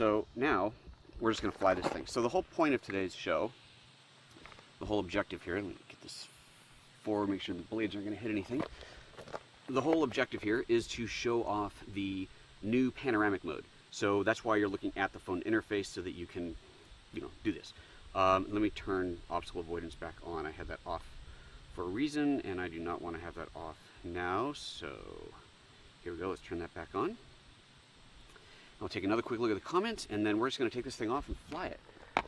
so now we're just going to fly this thing. So the whole point of today's show, the whole objective here, let me get this forward, make sure the blades aren't going to hit anything. The whole objective here is to show off the new panoramic mode. So that's why you're looking at the phone interface, so that you can, do this. Let me turn obstacle avoidance back on. I had that off for a reason, and I do not want to have that off now. So here we go. Let's turn that back on. I'll take another quick look at the comments, and then we're just going to take this thing off and fly it.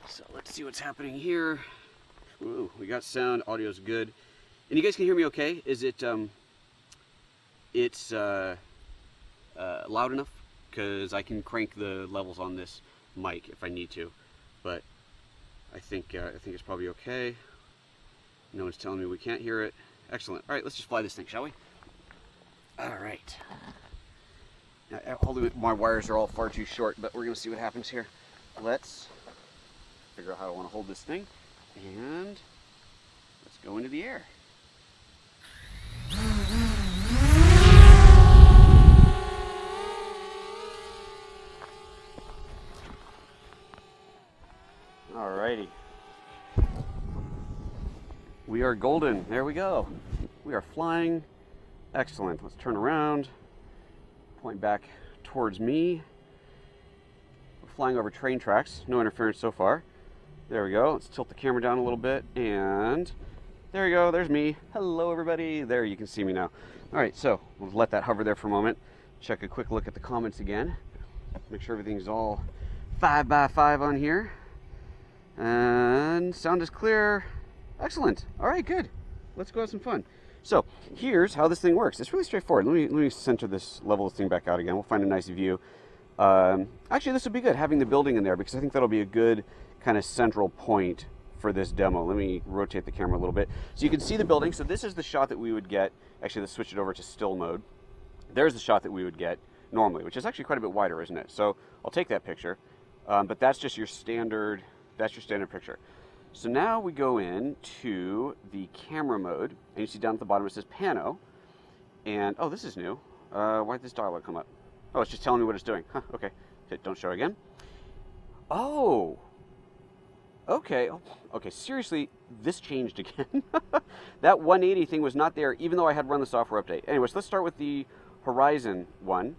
So let's see what's happening here. Ooh, we got sound. Audio's good. And you guys can hear me okay? Is it, it's loud enough? Because I can crank the levels on this mic if I need to. But I think it's probably okay. No one's telling me we can't hear it. Excellent. All right, let's just fly this thing, shall we? All right. Now, my wires are all far too short, but we're going to see what happens here. Let's figure out how I want to hold this thing, and let's go into the air. Alrighty. We are golden. There we go. We are flying. Excellent. Let's turn around. Point back towards me. We're flying over train tracks. No interference so far. There we go. Let's tilt the camera down a little bit, and there you go. There's me. Hello, everybody. There, you can see me now. All right, so we'll let that hover there for a moment. Check a quick look at the comments again. Make sure everything's all 5x5 on here. And sound is clear. Excellent. All right, good. Let's go have some fun. So here's how this thing works. It's really straightforward. Let me center this, level this thing back out again. We'll find a nice view. Actually, this would be good, having the building in there, because I think that'll be a good kind of central point for this demo. Let me rotate the camera a little bit so you can see the building. So this is the shot that we would get. Actually, let's switch it over to still mode. There's the shot that we would get normally, which is actually quite a bit wider, isn't it? So I'll take that picture, but that's just your standard. That's your standard picture. So now we go into the camera mode, and you see down at the bottom it says Pano, and oh, this is new. Why did this dialog come up? Oh, it's just telling me what it's doing. Huh, okay. Don't show again. Oh, okay. Oh, okay, seriously, this changed again. That 180 thing was not there, even though I had run the software update. Anyways, let's start with the horizon one,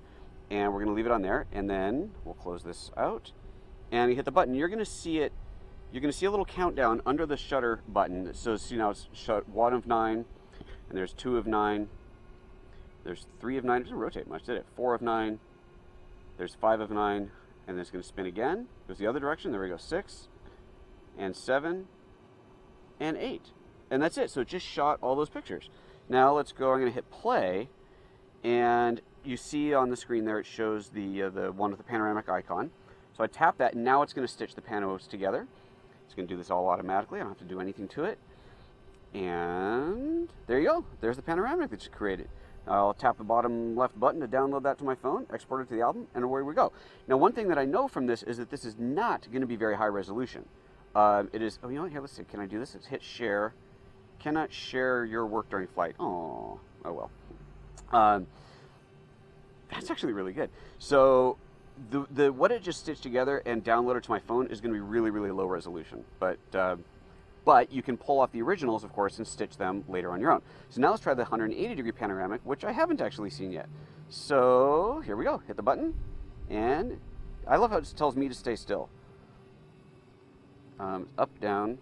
and we're going to leave it on there, and then we'll close this out, and you hit the button. You're going to see it. You're going to see a little countdown under the shutter button. So see now it's 1 of 9, and there's 2 of 9, there's 3 of 9. It doesn't rotate much, did it? 4 of 9, there's 5 of 9, and then it's going to spin again. Goes the other direction. There we go. 6 and 7 and 8, and that's it. So it just shot all those pictures. Now let's go. I'm going to hit play, and you see on the screen there it shows the one with the panoramic icon. So I tap that, and now it's going to stitch the panos together. It's going to do this all automatically. I don't have to do anything to it. And there you go. There's the panoramic that you created. I'll tap the bottom left button to download that to my phone, export it to the album, and away we go. Now, one thing that I know from this is that this is not going to be very high resolution. It is, oh, you know what? Here, let's see. Can I do this? Let's hit share. Cannot share your work during flight. Oh well. That's actually really good. So what it just stitched together and downloaded to my phone is going to be really, really low resolution. But you can pull off the originals, of course, and stitch them later on your own. So now let's try the 180-degree panoramic, which I haven't actually seen yet. So here we go. Hit the button, and I love how it tells me to stay still. Up, down.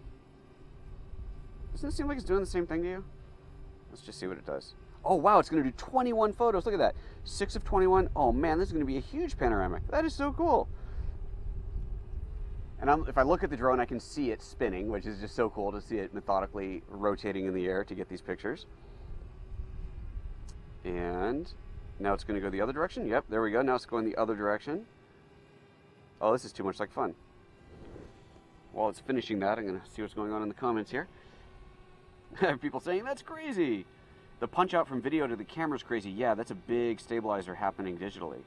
Doesn't it seem like it's doing the same thing to you? Let's just see what it does. Oh, wow, it's going to do 21 photos. Look at that. 6 of 21. Oh, man, this is going to be a huge panoramic. That is so cool. And if I look at the drone, I can see it spinning, which is just so cool to see it methodically rotating in the air to get these pictures. And now it's going to go the other direction. Yep, there we go. Now it's going the other direction. Oh, this is too much like fun. While it's finishing that, I'm going to see what's going on in the comments here. I have people saying, that's crazy. The punch out from video to the camera is crazy. Yeah, that's a big stabilizer happening digitally.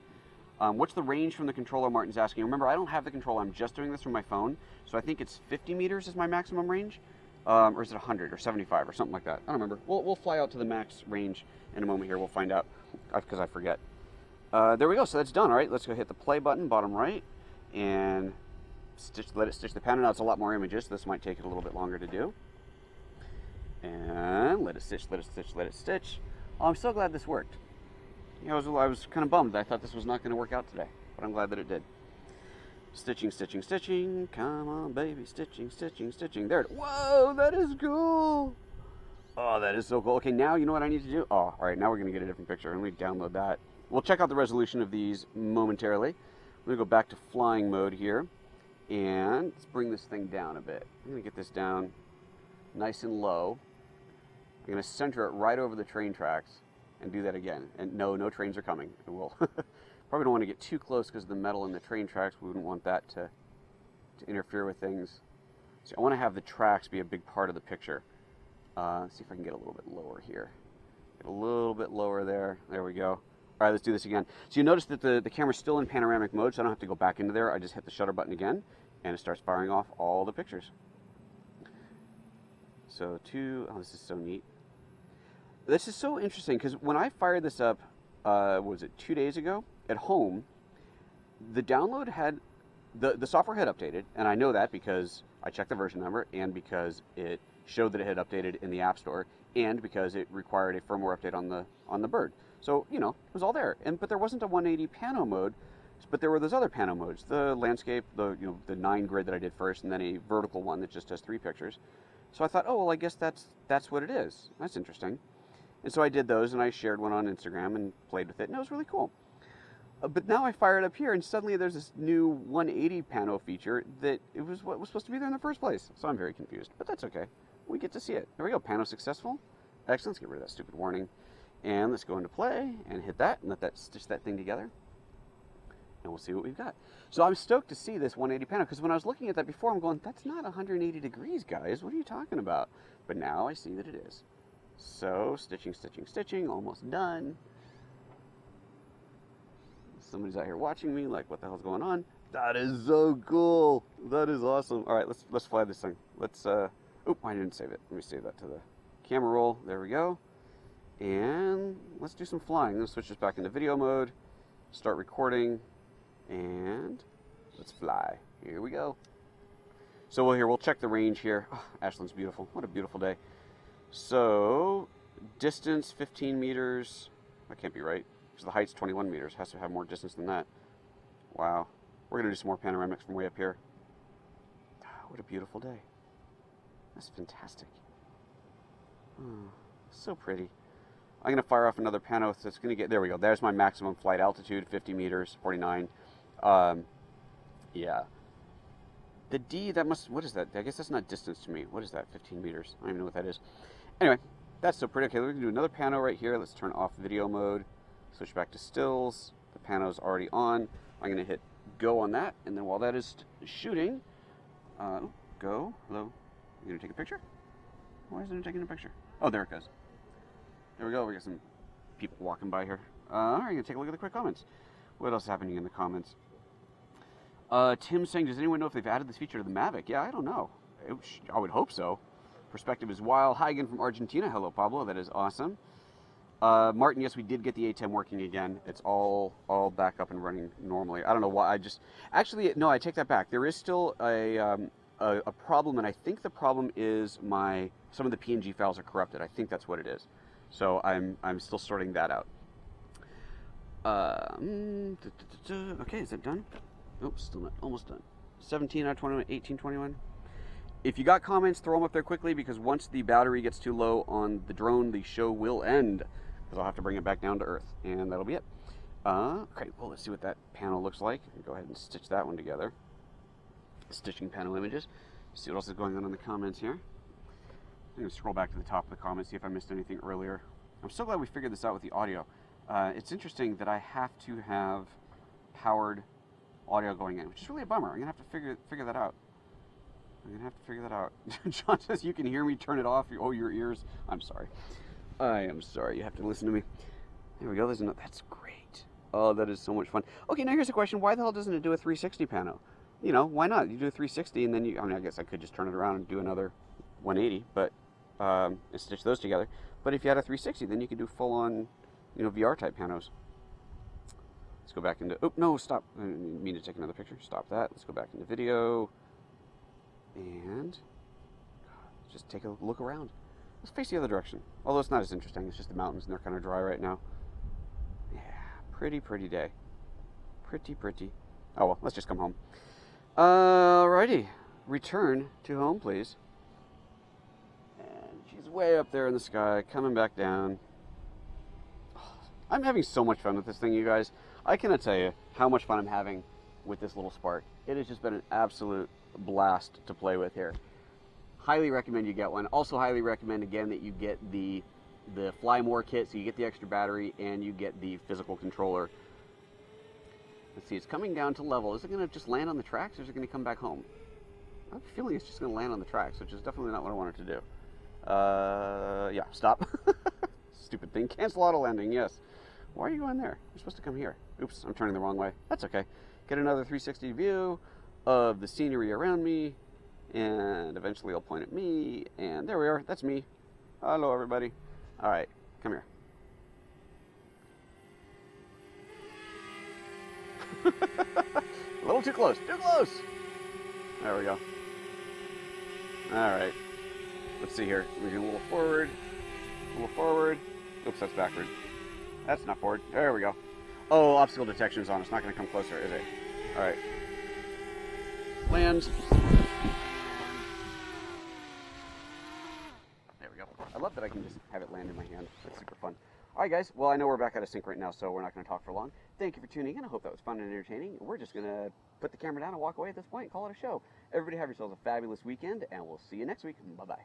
What's the range from the controller, Martin's asking. Remember, I don't have the controller. I'm just doing this from my phone. So I think it's 50 meters is my maximum range. Or is it 100 or 75 or something like that? I don't remember. We'll fly out to the max range in a moment here. We'll find out because I forget. There we go. So that's done. All right, let's go hit the play button, bottom right. and let it stitch the panel. Now it's a lot more images, so this might take it a little bit longer to do. And let it stitch, let it stitch, let it stitch. Oh, I'm so glad this worked. You know, I was kind of bummed. I thought this was not going to work out today, but I'm glad that it did. Stitching, stitching, stitching. Come on, baby. Stitching, stitching, stitching. There it is. Whoa, that is cool. Oh, that is so cool. Okay, now you know what I need to do? Oh, all right, now we're going to get a different picture. Let me download that. We'll check out the resolution of these momentarily. I'm going to go back to flying mode here, and let's bring this thing down a bit. I'm going to get this down nice and low. I'm going to center it right over the train tracks and do that again. And no trains are coming. We'll probably don't want to get too close because of the metal in the train tracks. We wouldn't want that to interfere with things. So I want to have the tracks be a big part of the picture. See if I can get a little bit lower here. Get a little bit lower there. There we go. All right, let's do this again. So you notice that the camera's still in panoramic mode, so I don't have to go back into there. I just hit the shutter button again, and it starts firing off all the pictures. So oh, this is so neat. This is so interesting because when I fired this up, what was it, 2 days ago at home, the download had, the software had updated, and I know that because I checked the version number and because it showed that it had updated in the App Store and because it required a firmware update on the bird. So, you know, it was all there. But there wasn't a 180 pano mode, but there were those other pano modes, the landscape, the 9 grid that I did first, and then a vertical one that just has 3 pictures. So I thought, oh, well, I guess that's what it is. That's interesting. And so I did those, and I shared one on Instagram and played with it, and it was really cool. But now I fire it up here, and suddenly there's this new 180 pano feature that it was what was supposed to be there in the first place. So I'm very confused, but that's okay. We get to see it. There we go, pano successful. Excellent, let's get rid of that stupid warning. And let's go into play and hit that and let that stitch that thing together. And we'll see what we've got. So I'm stoked to see this 180 pano, because when I was looking at that before, I'm going, that's not 180 degrees, guys. What are you talking about? But now I see that it is. So stitching, stitching, stitching, almost done. Somebody's out here watching me like, what the hell's going on? That is so cool. That is awesome. All right, let's fly this thing. Let's oh, I didn't save it. Let me save that to the camera roll. There we go. And let's do some flying. Let's switch this back into video mode, start recording, and let's fly. Here we go. So we'll check the range here. Oh, Ashland's beautiful. What a beautiful day. So distance 15 meters. That can't be right, because the height's 21 meters. Has to have more distance than that. Wow. We're going to do some more panoramics from way up here. What a beautiful day. That's fantastic. Oh, so pretty. I'm going to fire off another pano. So it's going to get, there we go. There's my maximum flight altitude, 50 meters, 49. Yeah. The D, that must, what is that? I guess that's not distance to me. What is that, 15 meters? I don't even know what that is. Anyway, that's so pretty. Okay, we're going to do another pano right here. Let's turn off video mode. Switch back to stills. The pano's already on. I'm going to hit go on that. And then while that is shooting, go, hello. You going to take a picture? Why isn't it taking a picture? Oh, there it goes. There we go. We got some people walking by here. All right, going to take a look at the quick comments. What else is happening in the comments? Tim saying, does anyone know if they've added this feature to the Mavic? Yeah, I don't know. I would hope so. Perspective is wild. Hi again from Argentina. Hello, Pablo. That is awesome. Martin, yes, we did get the A10 working again. It's all back up and running normally. I don't know why. Actually, no, I take that back. There is still a problem, and I think the problem is some of the PNG files are corrupted. I think that's what it is. So I'm still sorting that out. Okay, is it done? Nope, still not. Almost done. 17 out of 21, 18, 21. If you got comments, throw them up there quickly, because once the battery gets too low on the drone, the show will end, because I'll have to bring it back down to earth, and that'll be it. Okay, well, let's see what that panel looks like. Go ahead and stitch that one together. Stitching panel images. See what else is going on in the comments here. I'm going to scroll back to the top of the comments, see if I missed anything earlier. I'm so glad we figured this out with the audio. It's interesting that I have to have powered audio going in, which is really a bummer. I'm going to have to figure that out. John says, you can hear me, turn it off. Oh, your ears. I'm sorry. I am sorry. You have to listen to me. There we go. That's great. Oh, that is so much fun. Okay, now here's a question. Why the hell doesn't it do a 360 pano? You know, why not? You do a 360 and then I guess I could just turn it around and do another 180, but and stitch those together. But if you had a 360, then you could do full on, VR type panos. Let's go back into, oh, no, stop. I didn't mean to take another picture. Stop that. Let's go back into video. And just take a look around. Let's face the other direction. Although it's not as interesting. It's just the mountains and they're kind of dry right now. Yeah, pretty day. Pretty. Oh, well, let's just come home. Alrighty. Return to home, please. And she's way up there in the sky, coming back down. I'm having so much fun with this thing, you guys. I cannot tell you how much fun I'm having with this little Spark. It has just been an absolute blast to play with here. Highly recommend you get one. Also highly recommend, again, that you get the Fly More kit, so you get the extra battery and you get the physical controller. Let's see, it's coming down to level. Is it going to just land on the tracks, or is it going to come back home? I have a feeling it's just going to land on the tracks, which is definitely not what I want it to do. Yeah, stop. Stupid thing. Cancel auto landing, yes. Why are you going there? You're supposed to come here. Oops, I'm turning the wrong way. That's okay. Get another 360 view of the scenery around me, and eventually I'll point at me, and there we are. That's me. Hello, everybody. All right, come here. A little too close. Too close. There we go. All right. Let's see here. We're going a little forward. A little forward. Oops, that's backward. That's not forward. There we go. Oh, obstacle detection is on. It's not going to come closer, is it? All right. Land. There we go. I love that I can just have it land in my hand. That's super fun. All right, guys. Well, I know we're back out of sync right now, so we're not going to talk for long. Thank you for tuning in. I hope that was fun and entertaining. We're just going to put the camera down and walk away at this point and call it a show. Everybody have yourselves a fabulous weekend, and we'll see you next week. Bye-bye.